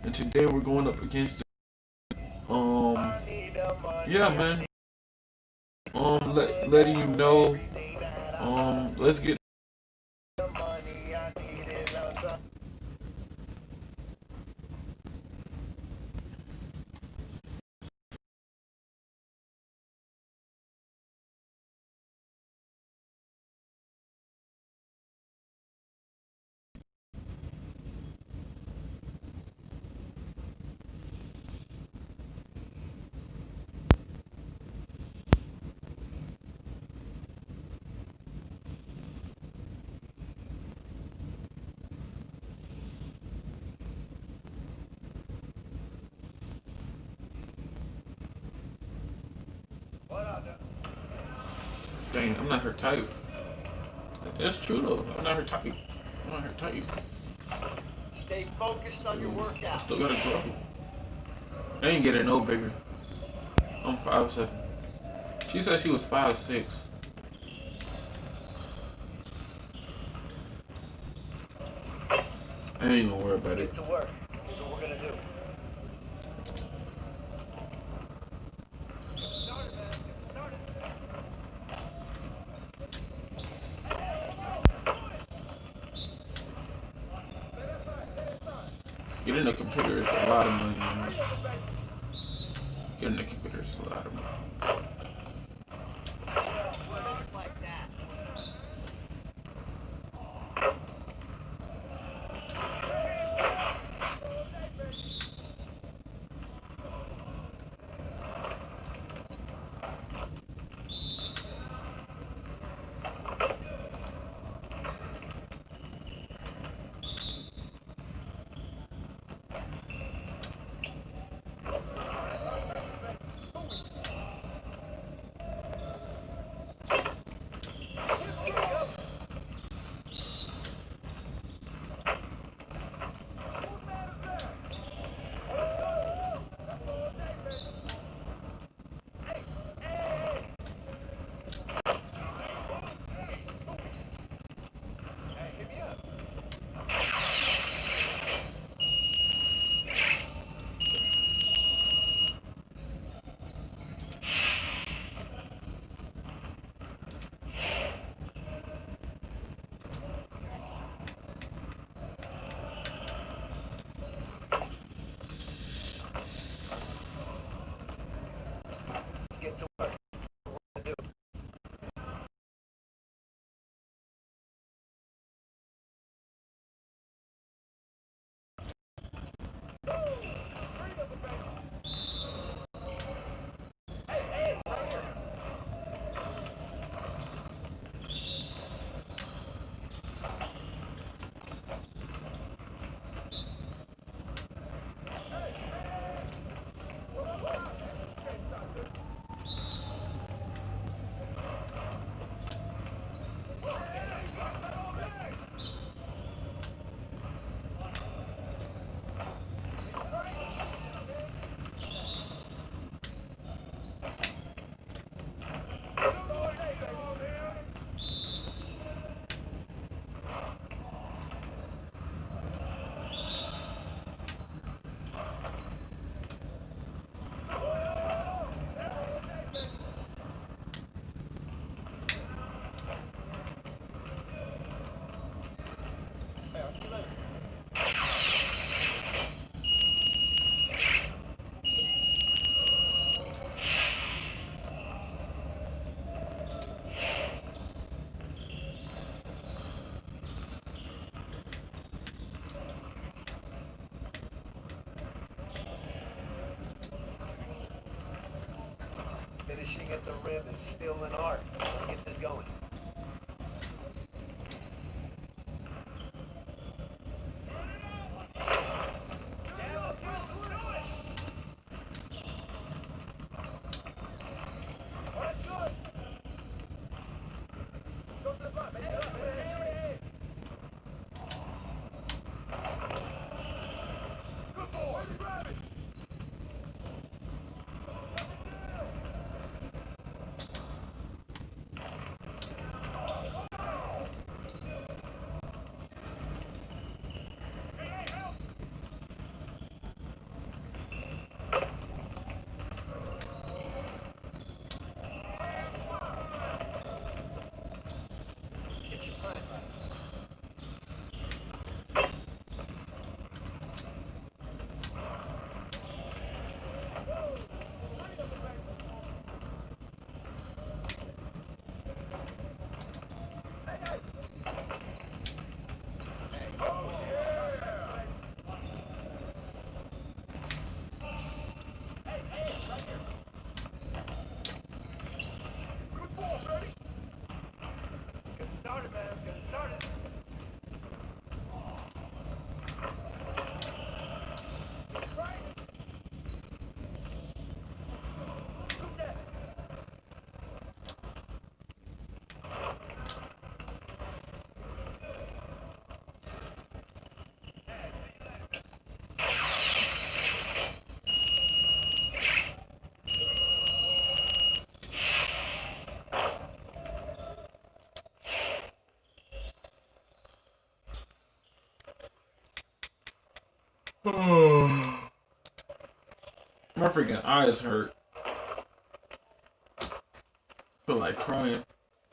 and today we're going up against um yeah, man. Letting you know. Let's get. Dang, I'm not her type. That's true though. I'm not her type. I'm not her type. Stay focused on your I workout. still gotta grow. I ain't getting no bigger. I'm 5'7". She said she was 5'6". I ain't gonna worry about Let's it. get to work. Here's what we're gonna do. Getting a computer is a lot of money, man. Getting a computer is a lot of money. Just like that. Let's get to work. Finishing at the rim is still an art. Let's get this going. My freaking eyes hurt. Feel like crying.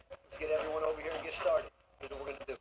Let's get everyone over here and get started. Here's what we're gonna do.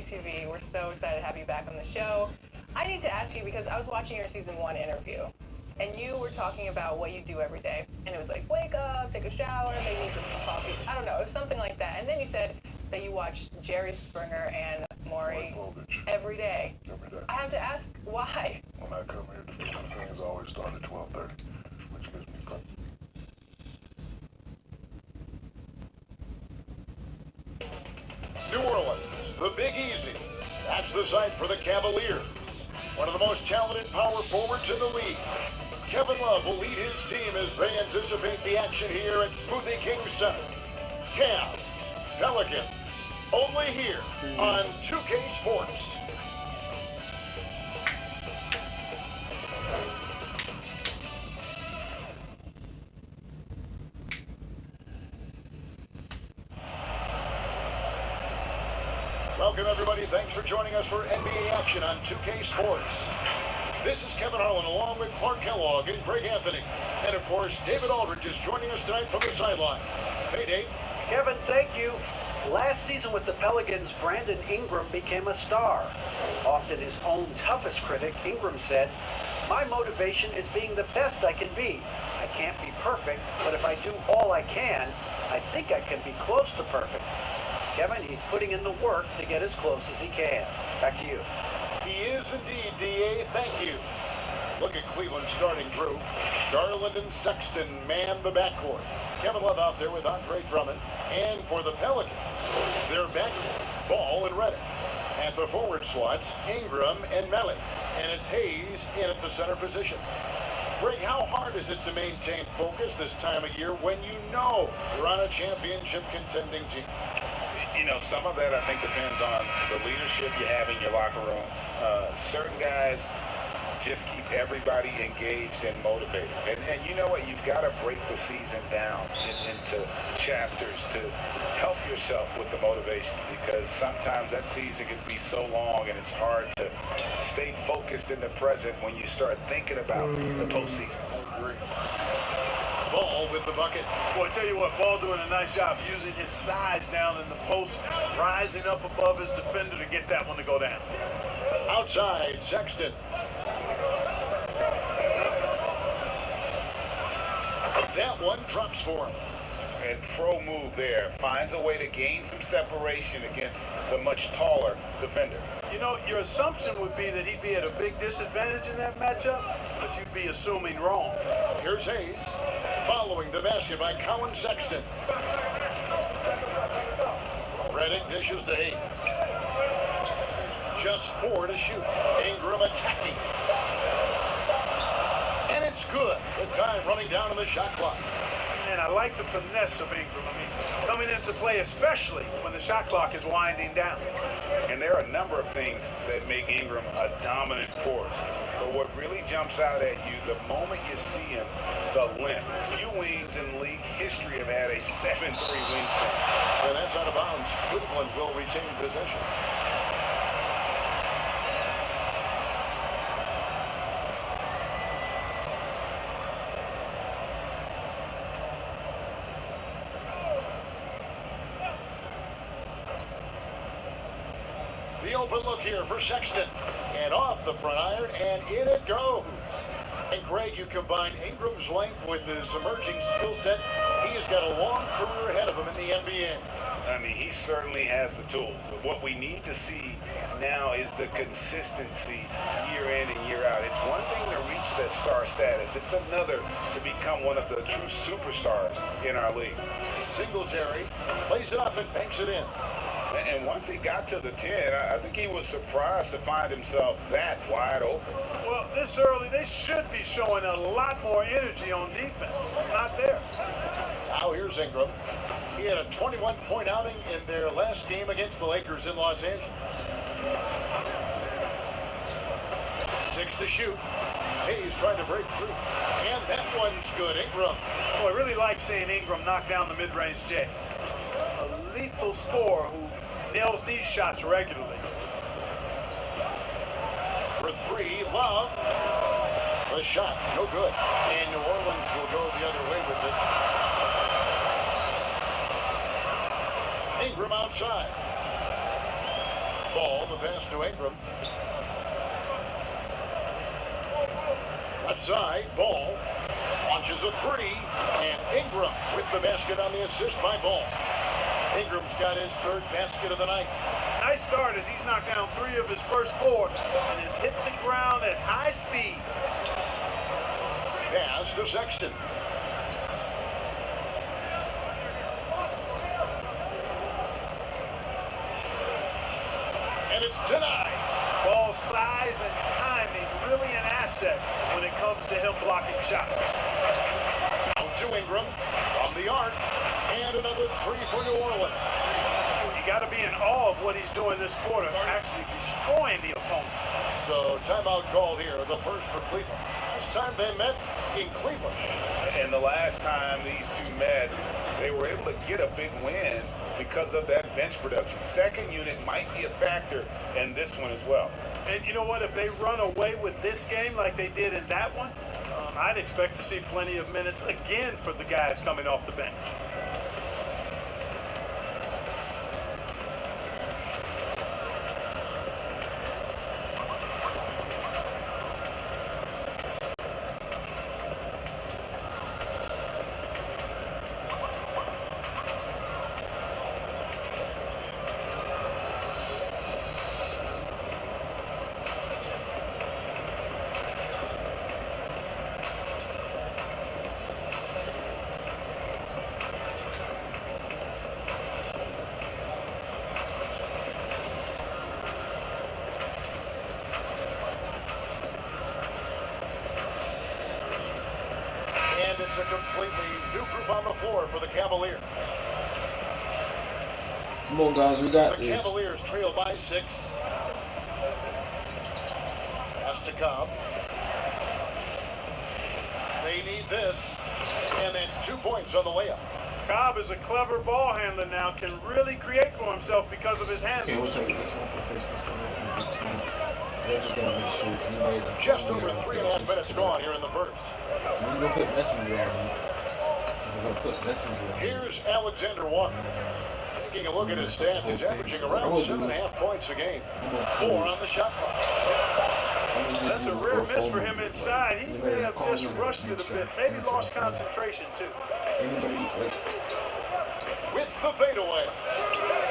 TV. We're so excited to have you back on the show. I need to ask you because I was watching your season 1 interview and you were talking about what you do every day. And it was like, wake up, take a shower, maybe drink some coffee. I don't know, it was something like that. And then you said that you watch Jerry Springer and Maury every day. Every day. I have to ask, why? When I come here, the things always start at 12:30, which gives me fun. New Orleans, the Big Easy. That's the site for the Cavaliers. One of the most talented power forwards in the league. Kevin Love will lead his team as they anticipate the action here at Smoothie King Center. Cavs, Pelicans, only here on 2K Sports. Welcome, everybody. Thanks for joining us for NBA action on 2K Sports. This is Kevin Harlan along with Clark Kellogg and Greg Anthony. And, of course, David Aldridge is joining us tonight from the sideline. Hey, Dave. Kevin, thank you. Last season with the Pelicans, Brandon Ingram became a star. Often his own toughest critic, Ingram said, "My motivation is being the best I can be. I can't be perfect, but if I do all I can, I think I can be close to perfect." Kevin, he's putting in the work to get as close as he can. Back to you. He is indeed, D.A. Thank you. Look at Cleveland's starting group. Garland and Sexton man the backcourt. Kevin Love out there with Andre Drummond. And for the Pelicans, their backcourt, Ball and Reddick. At the forward slots, Ingram and Melly. And it's Hayes in at the center position. Greg, how hard is it to maintain focus this time of year when you know you're on a championship contending team? You know, some of that I think depends on the leadership you have in your locker room. Certain guys just keep everybody engaged and motivated. And you know what? You've got to break the season down into chapters to help yourself with the motivation, because sometimes that season can be so long and it's hard to stay focused in the present when you start thinking about the postseason. I agree. Ball with the bucket. Boy, I tell you what, Ball doing a nice job using his size down in the post, rising up above his defender to get that one to go down. Outside, Sexton. That one drops for him. and pro move there. Finds a way to gain some separation against the much taller defender. You know, your assumption would be that he'd be at a big disadvantage in that matchup, but you'd be assuming wrong. Here's Hayes, following the basket by Colin Sexton. Reddick dishes to Hayes. Just 4 to shoot. Ingram attacking. And it's good. The time running down on the shot clock. And I like the finesse of Ingram. I mean, coming into play, especially when the shot clock is winding down. And there are a number of things that make Ingram a dominant force. But what really jumps out at you, the moment you see him, the length. Few wings in league history have had a 7'3" wingspan. And that's out of bounds. Cleveland will retain possession. The open look here for Sexton. And off the front iron, and in it goes. And Greg, you combine Ingram's length with his emerging skill set. He has got a long career ahead of him in the NBA. I mean, he certainly has the tools. But what we need to see now is the consistency year in and year out. It's one thing to reach that star status. It's another to become one of the true superstars in our league. Singletary plays it up and banks it in. And once he got to the 10, I think he was surprised to find himself that wide open. Well, this early, they should be showing a lot more energy on defense. It's not there. Now here's Ingram. He had a 21-point outing in their last game against the Lakers in Los Angeles. 6 to shoot. Hayes trying to break through. And that one's good. Ingram. Oh, I really like seeing Ingram knock down the mid-range J. A lethal scorer who nails these shots regularly. For 3, Love. The shot, no good. And New Orleans will go the other way with it. Ingram outside. Ball, the pass to Ingram. Left side, Ball. Launches a 3. And Ingram with the basket on the assist by Ball. Ingram's got his 3rd basket of the night. Nice start as he's knocked down 3 of his first 4 and has hit the ground at high speed. Pass to Sexton. And it's denied. Ball size and timing really an asset when it comes to him blocking shots. Out to Ingram from the arc. And another 3 for New Orleans. You got to be in awe of what he's doing this quarter, actually destroying the opponent. So timeout called here, the first for Cleveland. This time they met in Cleveland. And the last time these two met, they were able to get a big win because of that bench production. Second unit might be a factor in this one as well. And you know what? If they run away with this game like they did in that one, I'd expect to see plenty of minutes again for the guys coming off the bench. It's a completely new group on the floor for the Cavaliers. Come on, guys, we got the this. Cavaliers trail by 6. Pass to Cobb. They need this, and that's 2 points on the layup. Cobb is a clever ball handler now, can really create for himself because of his handling. Okay, we'll take this one for Christmas. Just over 3.5 minutes gone here in the first. I'm gonna put Messenger on him. I'm gonna put Messenger on him. Here's Alexander Walker. Taking a look at his stats, he's averaging around 7.5 points a game. 4 on the shot clock. That's a rare miss for him inside. He may have just rushed it a bit. Maybe lost concentration too. Anybody, The fadeaway.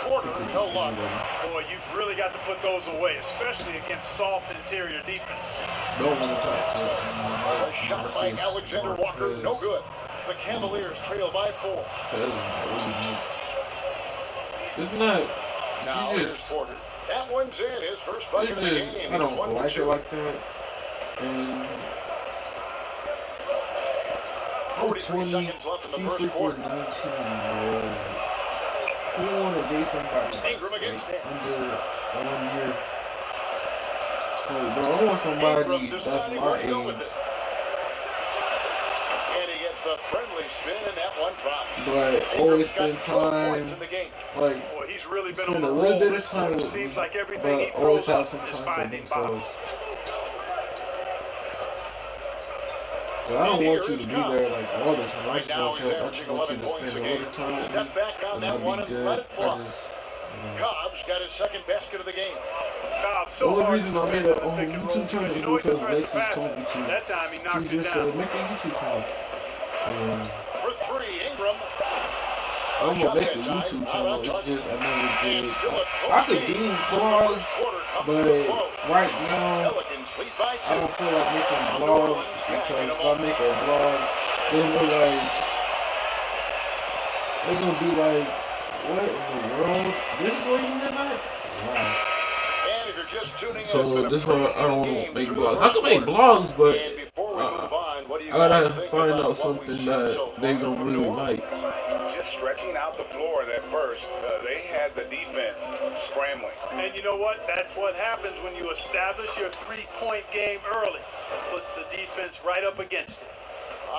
Porter, no luck. Boy, you've really got to put those away, especially against soft interior defense. Don't want to talk to A shot by Alexander Walker, no good. The Cavaliers trail by 4. It's not. Now She here's just. Porter. That one's in, his first bucket of the It's just. game. I It's don't 1 for like 2. it like that. And. I'm 43 20. seconds left in the She first quarter. freaking 19, bro. Who want to date somebody that's Ingram against like Nance. under 1 year? Like, bro, I want somebody Ingram that's deciding my where to go with age. it. And he gets the friendly spin, and that one drops. But always Ingram's spend got 12 time. points in the game. Like, Boy, he's really been spend on a the little roll bit this of time quarter. with me, Seems like everything he but always throws have up some is time for finding themselves. bottom. 'Cause I don't And want you here to is be Cobb. there like all the time. I Right just now want he's you, I averaging just want you 11 to points a spend all game. the time with me. Step back on And that that'll one be and good. let it fly. I just, Cobb's got his second basket of the game. Cobb, the so only hard reason to I made defend a the pick and roll YouTube channel because is you know he because can thread the Alexis basket. told me to. That time he knocked She it just down. said, make a YouTube channel. And For 3, Ingram. I'm Shot gonna make a that time. YouTube Out channel. on It's target. just I never And did. still a I close could game. do The vlogs, first quarter comes but to a close. right now Pelicans lead by 2. I don't feel like making vlogs because if I make a vlog, then they're gonna be like, what in the world? This is what you live at? Wow. And if you're just tuning in, it's So been a this one pretty I don't good want to game make through the vlogs. I first could make quarter. vlogs, but And before we move on, what do you I gotta guys think find about out what something we've seen that so they far gonna from New really Orleans? like. Just stretching out the floor that first. They had the defense scrambling. And you know what? That's what happens when you establish your three-point game early. It puts the defense right up against it.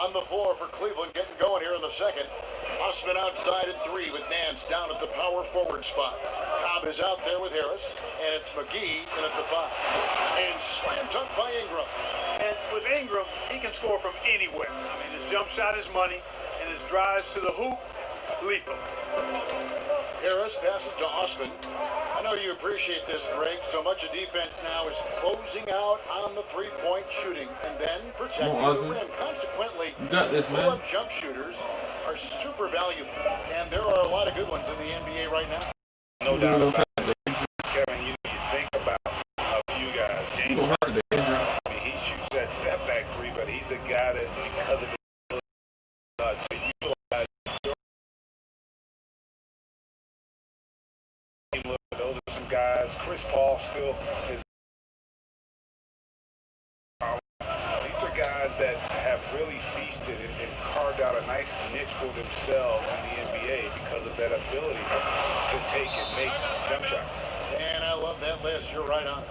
On the floor for Cleveland, getting going here in the second. Osman outside at 3 with Nance down at the power forward spot. Cobb is out there with Harris, and it's McGee in at the 5. And slam dunk by Ingram. And with Ingram, he can score from anywhere. I mean, his jump shot is money, and his drives to the hoop, lethal. Harris passes to Osman. I know you appreciate this, Greg. So much of defense now is closing out on the three-point shooting and then protecting Come on, the Osman. rim. Consequently, You got this, man. pull-up jump shooters are super valuable, and there are a lot of good ones in the NBA right now. No You doubt gonna about pass the it. Kevin, you think about a few guys. You James gonna pass the injuries. I mean, he shoots that step back 3, but he's a guy that, because of his ability to utilize your game, those are some guys. Chris Paul still is. These are guys that have really feasted and carved out a nice niche for themselves in the NBA because of that ability to take and make jump shots. And I love that list. You're right on.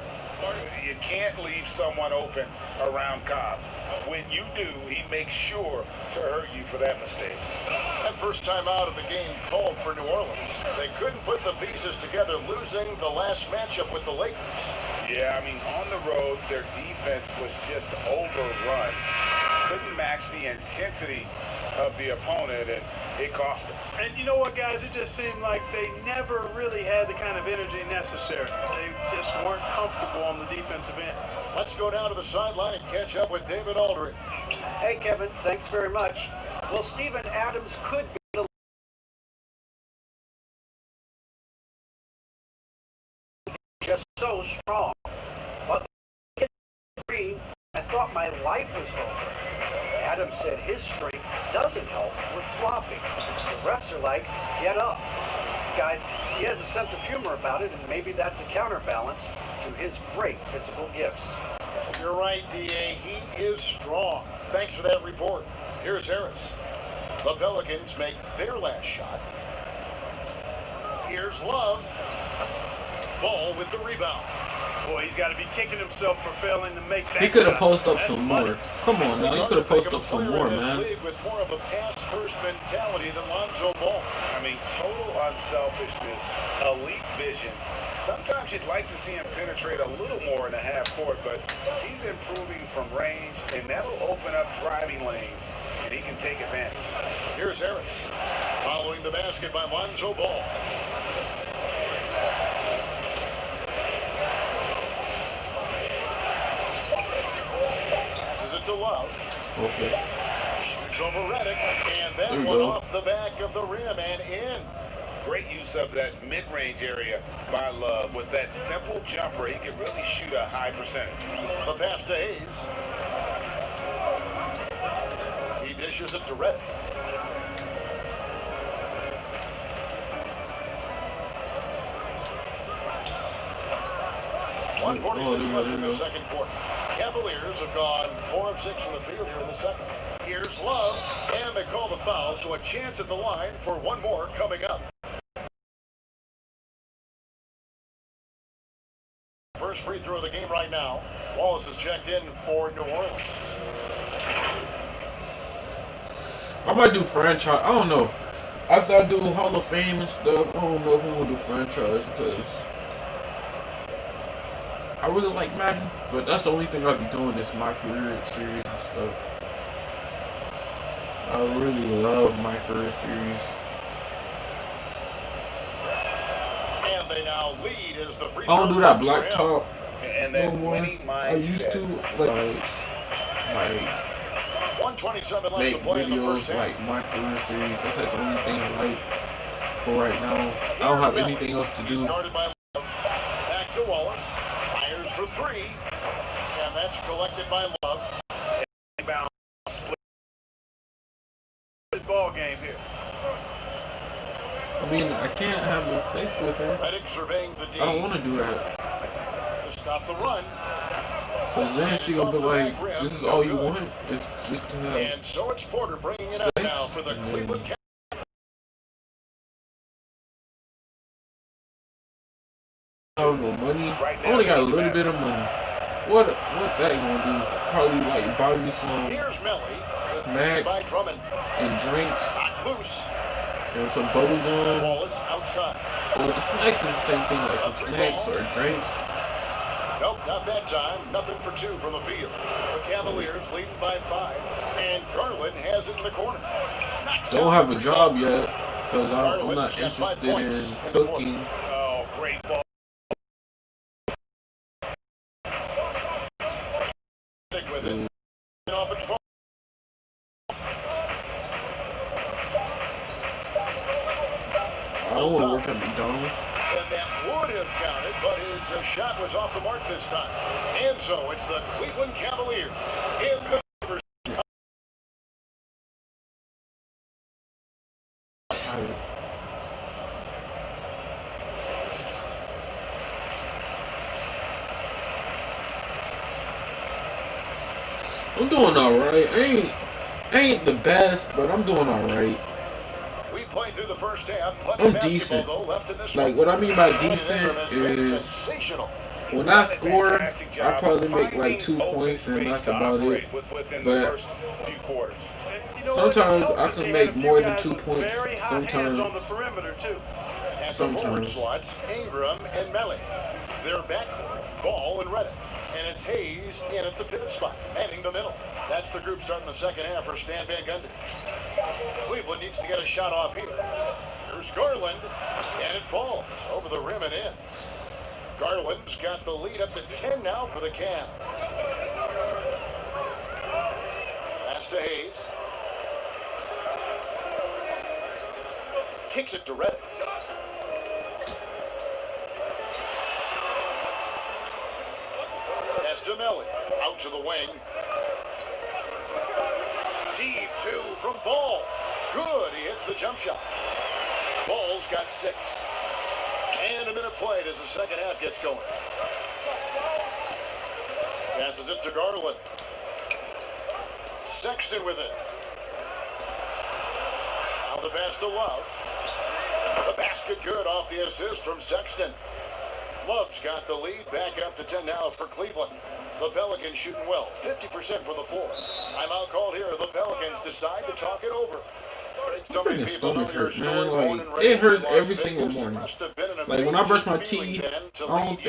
You can't leave someone open around Cobb. When you do, he makes sure to hurt you for that mistake. That first time out of the game called for New Orleans. They couldn't put the pieces together, losing the last matchup with the Lakers. Yeah, I mean, on the road, their defense was just overrun. Couldn't match the intensity of the opponent, and it cost them. And you know what, guys? It just seemed like they never really had the kind of energy necessary. They just weren't comfortable on the defensive end. Let's go down to the sideline and catch up with David Aldridge. Hey, Kevin, thanks very much. Well, Steven Adams could be the just so strong. But I thought my life was over. Adams said his strength doesn't help with flopping. The refs are like, get up. Guys, he has a sense of humor about it, and maybe that's a counterbalance to his great physical gifts. You're right, D.A. He is strong. Thanks for that report. Here's Harris. The Pelicans make their last shot. Here's Love. Ball with the rebound. Boy, he's got to be kicking himself for failing to make that He could have shot. posted up That's some money. more. Come on now, you could have posted up some more, man. League with more of a pass-first mentality than Lonzo Ball. I mean, total unselfishness, elite vision. Sometimes you'd like to see him penetrate a little more in the half court, but he's improving from range, and that'll open up driving lanes, and he can take advantage. Here's Harris. Following the basket by Lonzo Ball. Passes it to Love. Okay. Shoots over Redick, and that There we one go. off the back of the rim and in. Great use of that mid-range area by Love. With that simple jumper, he can really shoot a high percentage. The pass to Hayes. He dishes it to Reddick. Oh, 1:46 left in the there second quarter. Cavaliers have gone 4 of 6 from the field here in the second. Here's Love, and they call the foul, so a chance at the line for one more coming up. First free throw of the game right now. Wallace is checked in for New Orleans. I might do franchise. I don't know. After I do Hall of Fame and stuff, I don't know if I'm gonna do franchise because I really like Madden, but that's the only thing I'll be doing is my career series and stuff. I really love my career series. And they now lead as the free I throw. don't do that comes black for him. top And no that more. winning I used to mindset. like 1:27 left make to play in the first videos half. like my career series. That's like the only thing I like for right now. I don't have anything else to do. Started by Love. Back to Wallace. Fires for three. And that's collected by Love. Rebound split. Good ball game here. I mean, I can't have sex with her. Reddick surveying the D I don't want to do that. to stop the run. Cause then she gonna be like, this is all you want? It's just to have And so it's Porter bringing it up sex? now for the And Cleveland then I don't know, money. I only got a little bit of money. What that gonna do? Probably like buy me some Here's Melly. snacks By Drummond. and drinks Knocked loose. and some bubble gum. Wallace outside. Well, the snacks is the same thing, like some snacks or drinks. Nope, not that time. Nothing for two from the field. The Cavaliers leading by 5. And Garland has it in the corner. Knocks Don't down have the a three job ball. yet, cause I'm Garland's not got 5 interested points in in the cooking. Oh, great ball. Stick with So, it. Off its phone. I don't want to work at McDonald's. And that would have counted, but his shot was off the mark this time. And so it's the Cleveland Cavaliers in the Tired. I'm doing alright. I ain't the best, but I'm doing alright. We played through the first half. Plenty I'm of basketball, decent. though, left in this Like, one. what I mean by Brandon decent Ingram has been is sensational. when I score, I probably make like 2 points and that's about it. Within the But first few quarters. You know what? sometimes It helped I that can they make had a few more than guys 2 with points. very hot hands Sometimes. on the perimeter too. At the forward Sometimes. slots, Ingram and Melly. Their backcourt, Ball and Reddick. And it's Hayes in at the pivot spot, manning the middle. That's the group starting the second half for Stan Van Gundy. Cleveland needs to get a shot off here. Here's Garland, and it falls over the rim and in. Garland's got the lead up to 10 now for the Cavs. Pass to Hayes. Kicks it to Reddick. Pass to Melly. Out to the wing. Deep 2 from Ball. Good. He hits the jump shot. Ball's got 6. And a minute played as the second half gets going. Passes it to Garland. Sexton with it. Now the pass to Love. The basket good off the assist from Sexton. Love's got the lead back up to 10 now for Cleveland. The Pelicans shooting well, 50% for the floor. Timeout called here. The Pelicans decide to talk it over. My freaking stomach hurt, man. Like, it hurts every single morning. Like, when I brush my teeth, I don't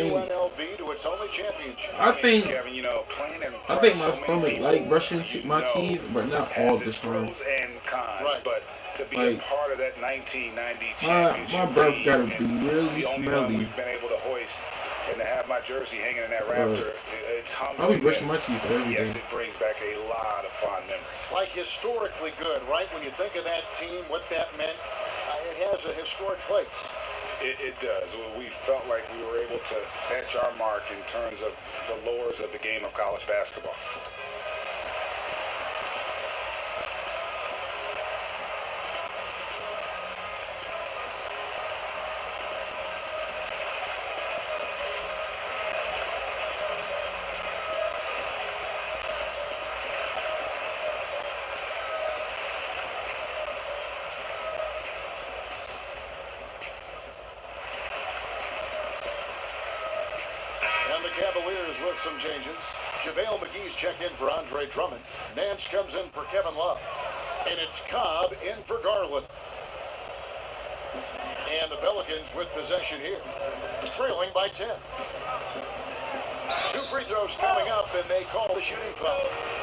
think. Kevin, you know, playing in I think my so many stomach people, like brushing you my know, teeth, but not all has the its time. pros and cons, Right. but to be Like, a part of that 1990 My championship breath team gotta and be really the only one smelly. we've been able to hoist and to have my jersey hanging in that Raptor, it's humbling. I'll be brushing and my teeth every yes, day. it brings back a lot of fond memories. Like historically good, right? When you think of that team, what that meant. It has a historic place. It does. We felt like we were able to etch our mark in terms of the lures of the game of college basketball. And the Cavaliers with some changes. JaVale McGee's checked in for Andre Drummond. Nance comes in for Kevin Love. And it's Cobb in for Garland. And the Pelicans with possession here, trailing by 10. 2 free throws coming up, and they call the shooting foul.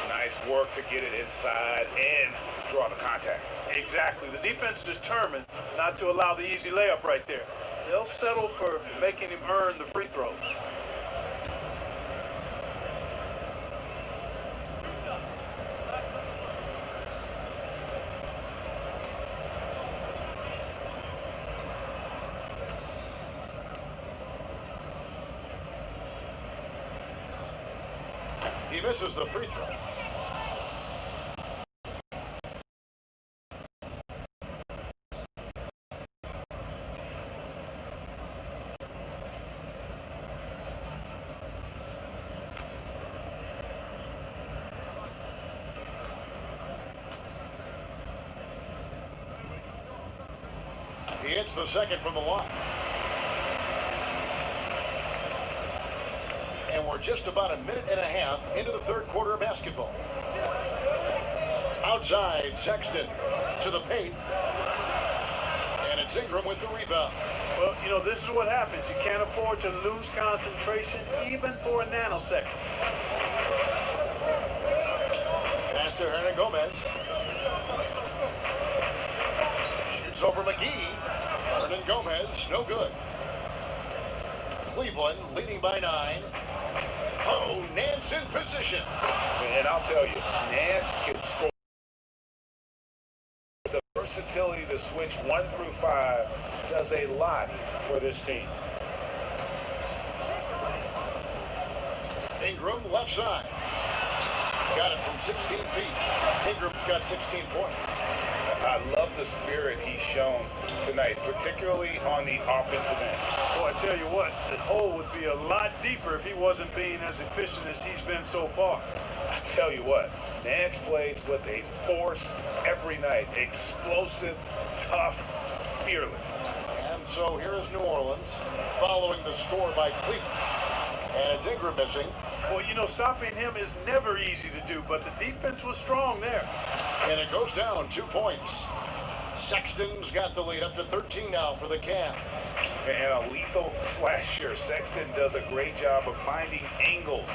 Nice work to get it inside and draw the contact. Exactly. The defense is determined not to allow the easy layup right there. They'll settle for making him earn the free throws. He misses the free throw. He hits the second from the line. And we're just about a minute and a half into the third quarter of basketball. Outside, Sexton to the paint. And it's Ingram with the rebound. Well, you know, this is what happens. You can't afford to lose concentration even for a nanosecond. Pass to Hernan Gomez. Shoots over McGee. Hernan Gomez, no good. Cleveland leading by 9. Oh, Nance in position. And I'll tell you, Nance can score. The versatility to switch 1 through 5 does a lot for this team. Ingram left side. Got it from 16 feet. Ingram's got 16 points. I love the spirit he's shown tonight, particularly on the offensive end. Boy, I tell you what, the hole would be a lot deeper if he wasn't being as efficient as he's been so far. I tell you what, Nance plays with a force every night. Explosive, tough, fearless. And so here is New Orleans following the score by Cleveland. And it's Ingram missing. Well, you know, stopping him is never easy to do, but the defense was strong there. And it goes down 2 points. Sexton's got the lead up to 13 now for the Cavs. And a lethal slasher. Sexton does a great job of finding angles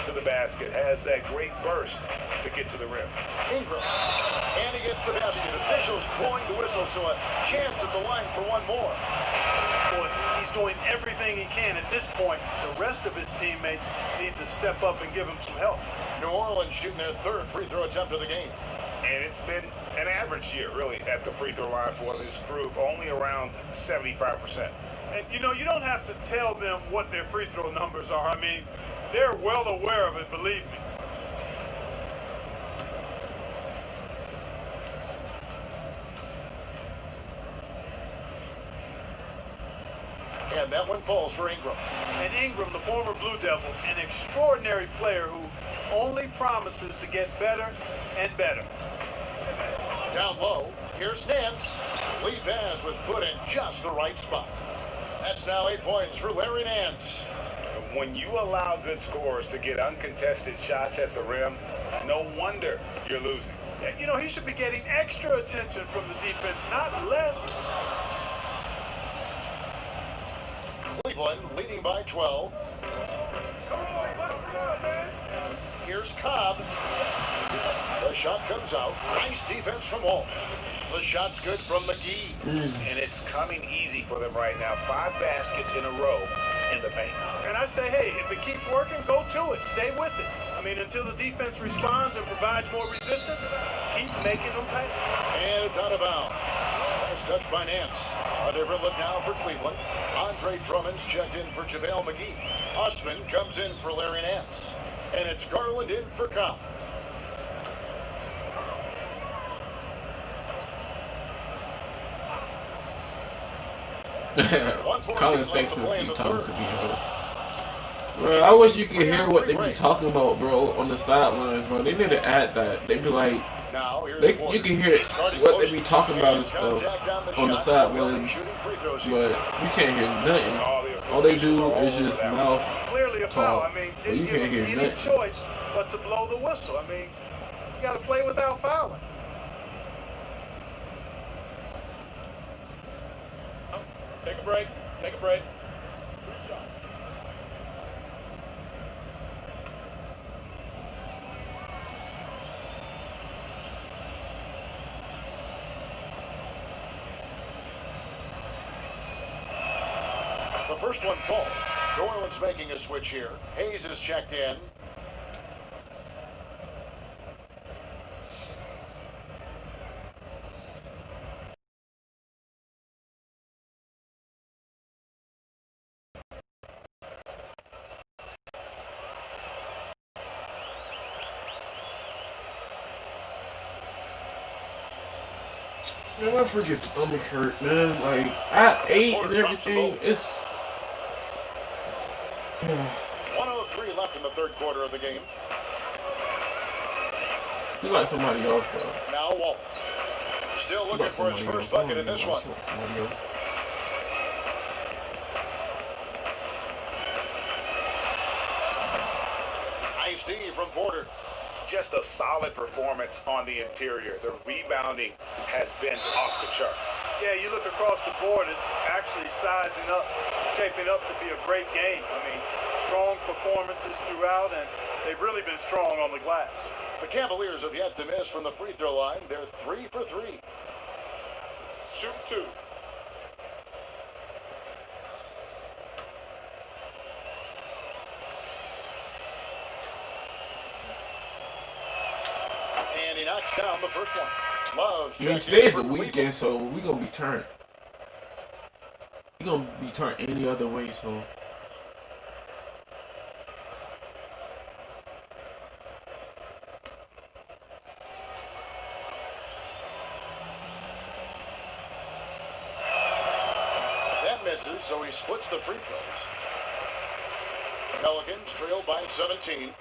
to the basket. Has that great burst to get to the rim. Ingram. And he gets the basket. Officials blowing the whistle, so a chance at the line for one more. Boy, he's doing everything he can at this point. The rest of his teammates need to step up and give him some help. New Orleans shooting their 3rd free throw attempt of the game. And it's been an average year, really, at the free throw line for this group, only around 75%. And, you know, you don't have to tell them what their free throw numbers are. I mean, they're well aware of it, believe me. And that one falls for Ingram. And Ingram, the former Blue Devil, an extraordinary player who only promises to get better and better. Down low, here's Nance. Lee Baz was put in just the right spot. That's now 8 points for Larry Nance. When you allow good scorers to get uncontested shots at the rim, no wonder you're losing. You know, he should be getting extra attention from the defense, not less. Cleveland leading by 12. Here's Cobb. The shot comes out. Nice defense from Waltz. The shot's good from McGee. And it's coming easy for them right now. 5 baskets in a row in the paint. And I say, hey, if it keeps working, go to it. Stay with it. I mean, until the defense responds and provides more resistance, keep making them pay. And it's out of bounds. Last touch by Nance. A different look now for Cleveland. Andre Drummond's checked in for JaVale McGee. Osman comes in for Larry Nance. And it's Garland in for Cobb. Colin Sexton keep talking to me, bro. Bro, I wish you could hear what they be talking about, bro, on the sidelines, bro. They need to add that. They be like, you can hear what they be talking about and stuff on the sidelines, but you can't hear nothing. All they do is just mouth Clearly a foul. talk, I mean, but you didn't can't give hear him any nothing. choice but to blow the whistle. I mean, you got to play without fouling. Take a break. Take a break. The first one falls. New Orleans making a switch here. Hayes is checked in. Man, my freaking stomach hurt, man. Like, I ate and everything. It's 1:03 left in the third quarter of the game. she like somebody else, bro. Now Wallace. Still She looking like for his somebody first else. bucket in this one. She like somebody else. Nice D from Porter. Just a solid performance on the interior. The rebounding has been off the charts. Yeah, you look across the board, it's actually sizing up, shaping up to be a great game. I mean, strong performances throughout, and they've really been strong on the glass. The Cavaliers have yet to miss from the free throw line. They're 3 for 3. Shoot two. And he knocks down the first one. Love's I mean, checked in today's for the Cleveland. weekend, so we gonna be turned. We gonna be turned any other way, so. That misses, so he splits the free throws. Pelicans trail by 17.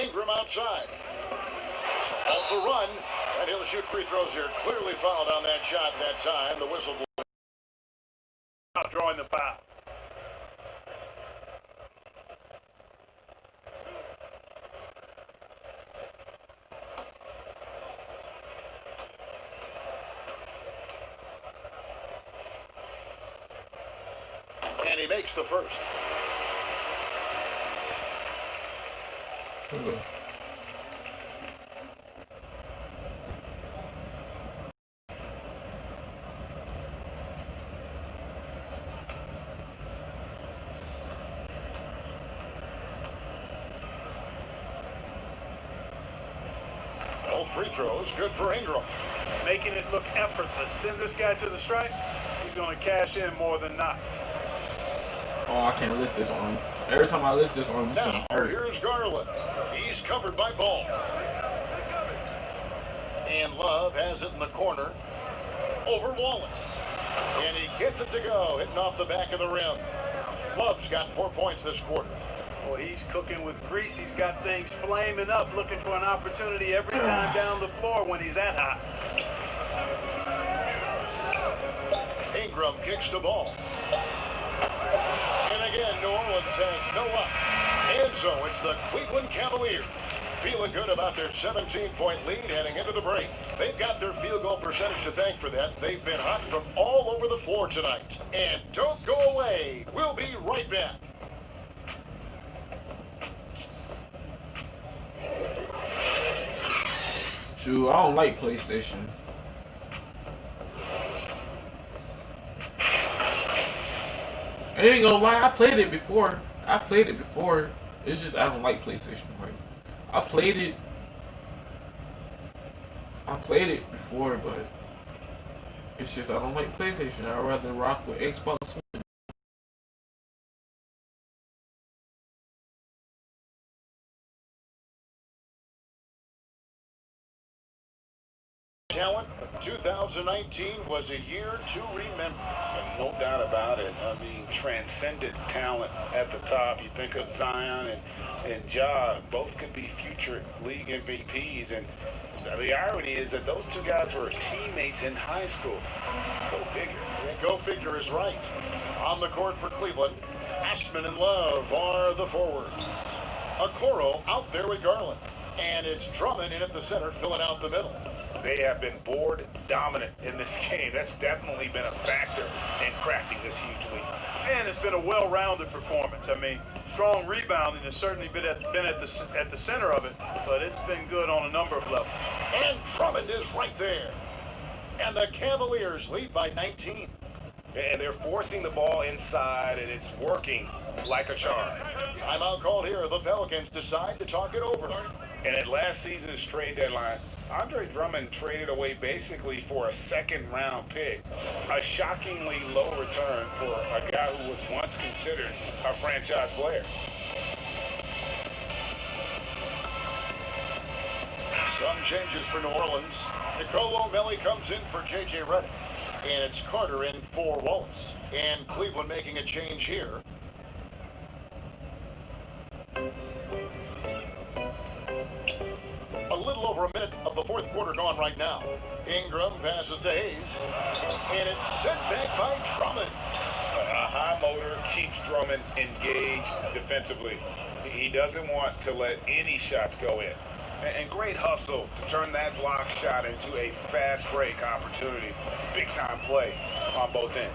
Ingram outside. Off the run, and he'll shoot free throws here. Clearly fouled on that shot that time. The whistle blew. Not drawing the foul. And he makes the first. Both free throws, good for Ingram. Making it look effortless. Send this guy to the stripe, he's going to cash in more than not. Oh, I can't lift this arm. Every time I lift this arm, it's Now, just hurt. here's Garland. He's covered by Ball. And Love has it in the corner over Wallace. And he gets it to go, hitting off the back of the rim. Love's got 4 points this quarter. Well, he's cooking with grease. He's got things flaming up, looking for an opportunity every time down the floor when he's that hot. Ingram kicks the ball. And again, New Orleans has no luck. And so it's the Cleveland Cavaliers feeling good about their 17-point lead heading into the break. They've got their field goal percentage to thank for that. They've been hot from all over the floor tonight. And don't go away. We'll be right back. Shoot, I don't like PlayStation. I ain't gonna lie, I played it before. It's just I don't like PlayStation. Like, I played it I played it before, but it's just I don't like PlayStation. I'd rather rock with Xbox One. Talent, 2019 was a year to remember. No doubt about it. I mean, transcendent talent at the top. You think of Zion and Ja, both could be future league MVPs. And the irony is that those two guys were teammates in high school. Go figure. Yeah, go figure is right. On the court for Cleveland, Ashman and Love are the forwards. Okoro out there with Garland. And it's Drummond in at the center, filling out the middle. They have been board dominant in this game. That's definitely been a factor in crafting this huge lead. And it's been a well-rounded performance. I mean, strong rebounding has certainly been at the center of it, but it's been good on a number of levels. And Drummond is right there. And the Cavaliers lead by 19. And they're forcing the ball inside, and it's working like a charm. Timeout called here. The Pelicans decide to talk it over. And at last season's trade deadline, Andre Drummond traded away basically for a second-round pick, a shockingly low return for a guy who was once considered a franchise player. Some changes for New Orleans. Nicolo Melli comes in for J.J. Redick. And it's Carter in for Wallace. And Cleveland making a change here. A little over a minute of the fourth quarter gone right now. Ingram passes to Hayes. And it's sent back by Drummond. A high motor keeps Drummond engaged defensively. He doesn't want to let any shots go in. And great hustle to turn that block shot into a fast break opportunity. Big time play on both ends.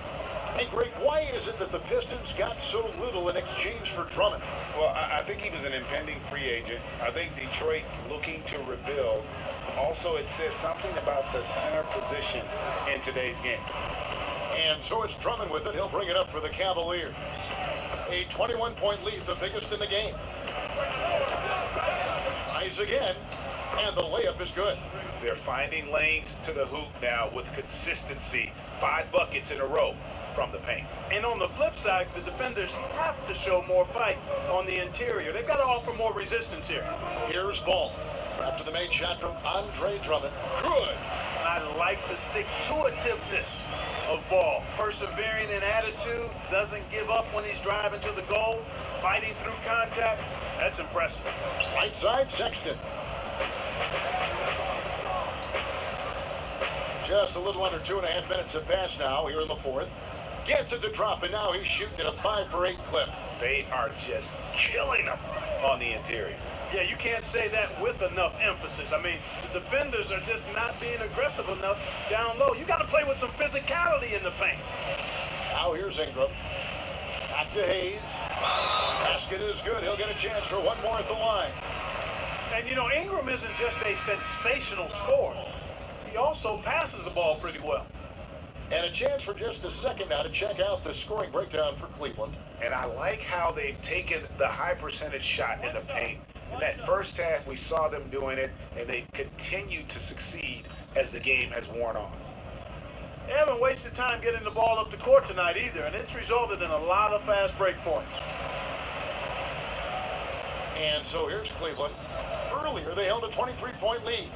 And Greg, why is it that the Pistons got so little in exchange for Drummond? Well, I think he was an impending free agent. I think Detroit looking to rebuild. Also, it says something about the center position in today's game. And so it's Drummond with it. He'll bring it up for the Cavaliers. A 21-point lead, the biggest in the game. Tries again, and the layup is good. They're finding lanes to the hoop now with consistency. 5 buckets in a row from the paint. And on the flip side, the defenders have to show more fight on the interior. They've got to offer more resistance here. Here's Ball. After the made shot from Andre Drummond. Good. I like the stick-to-itiveness of Ball. Persevering in attitude, doesn't give up when he's driving to the goal, fighting through contact. That's impressive. Right side, Sexton. Just a little under 2.5 minutes have passed now here in the fourth. Gets it to drop, and now he's shooting at a 5-for-8 clip. They are just killing them on the interior. Yeah, you can't say that with enough emphasis. I mean, the defenders are just not being aggressive enough down low. You got to play with some physicality in the paint. Now here's Ingram. Back to Hayes. Basket is good. He'll get a chance for one more at the line. And, you know, Ingram isn't just a sensational scorer. He also passes the ball pretty well. And a chance for just a second now to check out the scoring breakdown for Cleveland. And I like how they've taken the high percentage shot in the paint. In that first half, we saw them doing it, and they continue to succeed as the game has worn on. They haven't wasted time getting the ball up the court tonight either, and it's resulted in a lot of fast break points. And so here's Cleveland. Earlier, they held a 23-point lead.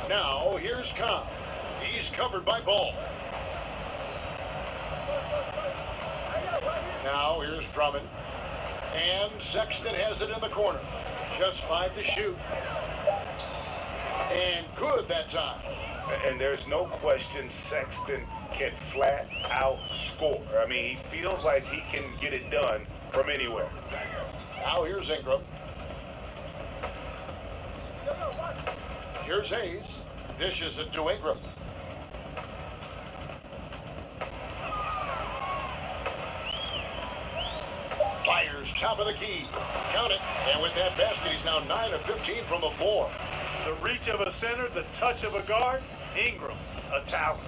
Now, here's Cobb. He's covered by Ball. Now, here's Drummond. And Sexton has it in the corner. Just 5 to shoot. And good that time. And there's no question Sexton can flat out score. I mean, he feels like he can get it done from anywhere. Now here's Ingram. Here's Hayes. Dishes it to Ingram. Fires top of the key. Count it. And with that basket, he's now 9 of 15 from the floor. The reach of a center, the touch of a guard, Ingram, a talent.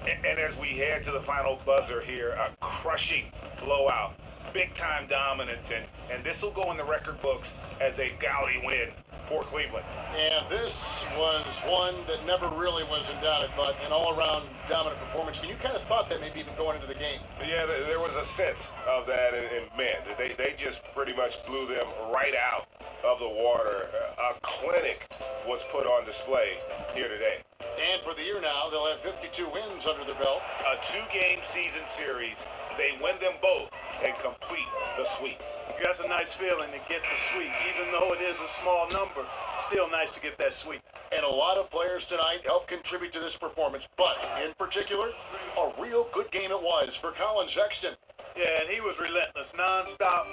And as we head to the final buzzer here, a crushing blowout big-time dominance, and this will go in the record books as a gaudy win for Cleveland. And this was one that never really was in doubt, I thought, an all-around dominant performance. And you kind of thought that maybe even going into the game. Yeah, there was a sense of that, and man, they just pretty much blew them right out of the water. A clinic was put on display here today. And for the year now, they'll have 52 wins under their belt. A 2-game season series. They win them both and complete the sweep. That's a nice feeling to get the sweep. Even though it is a small number, still nice to get that sweep. And a lot of players tonight helped contribute to this performance. But, in particular, a real good game it was for Colin Sexton. Yeah, and he was relentless, non-stop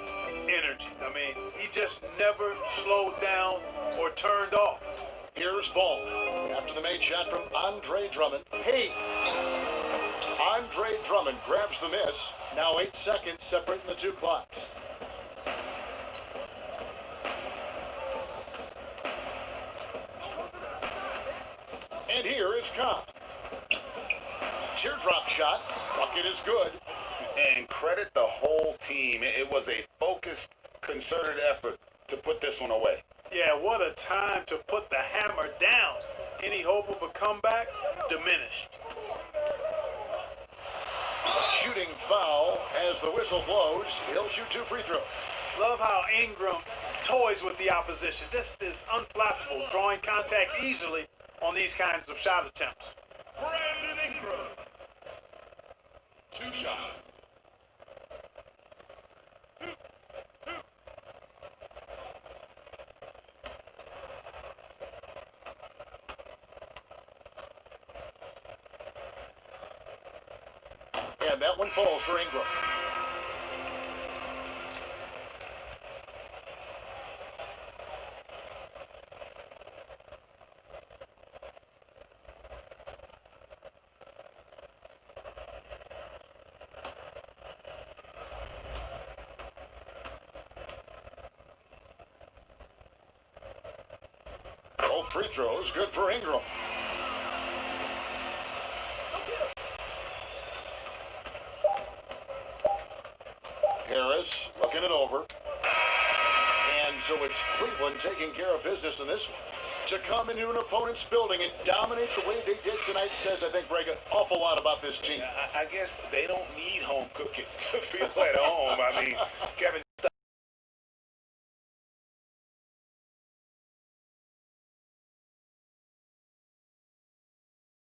energy. I mean, he just never slowed down or turned off. Here's ball. After the made shot from Andre Drummond. Hayes. Andre Drummond grabs the miss. Now 8 seconds separating the two clocks. And here is Cobb. Teardrop shot. Bucket is good. And credit the whole team. It was a focused, concerted effort to put this one away. Yeah, what a time to put the hammer down. Any hope of a comeback? Diminished. Shooting foul as the whistle blows. He'll shoot 2 free throws. Love how Ingram toys with the opposition. This is unflappable, drawing contact easily on these kinds of shot attempts. Brandon Ingram. 2 shots. And that one falls for Ingram. Both free throws, good for Ingram. Harris looking it over. And so it's Cleveland taking care of business in this one. To come into an opponent's building and dominate the way they did tonight says, I think, Greg, an awful lot about this team. I guess they don't need home cooking to feel at home. I mean, Kevin.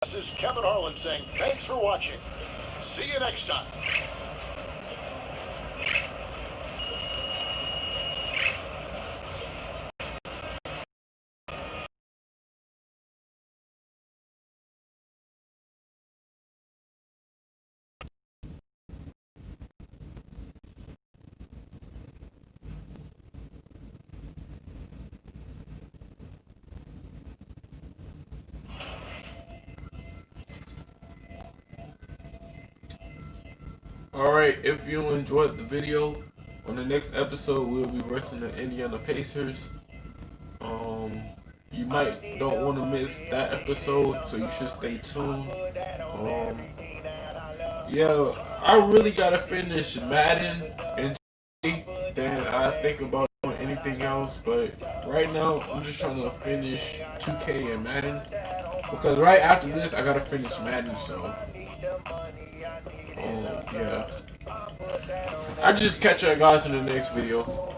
This is Kevin Harlan saying, thanks for watching. See you next time. Alright, if you enjoyed the video, on the next episode we'll be versing the Indiana Pacers. You might don't want to miss that episode, so you should stay tuned. Yeah, I really gotta finish Madden and then I think about doing anything else, but right now I'm just trying to finish 2K and Madden, because right after this I gotta finish Madden, so yeah. I just catch you guys in the next video.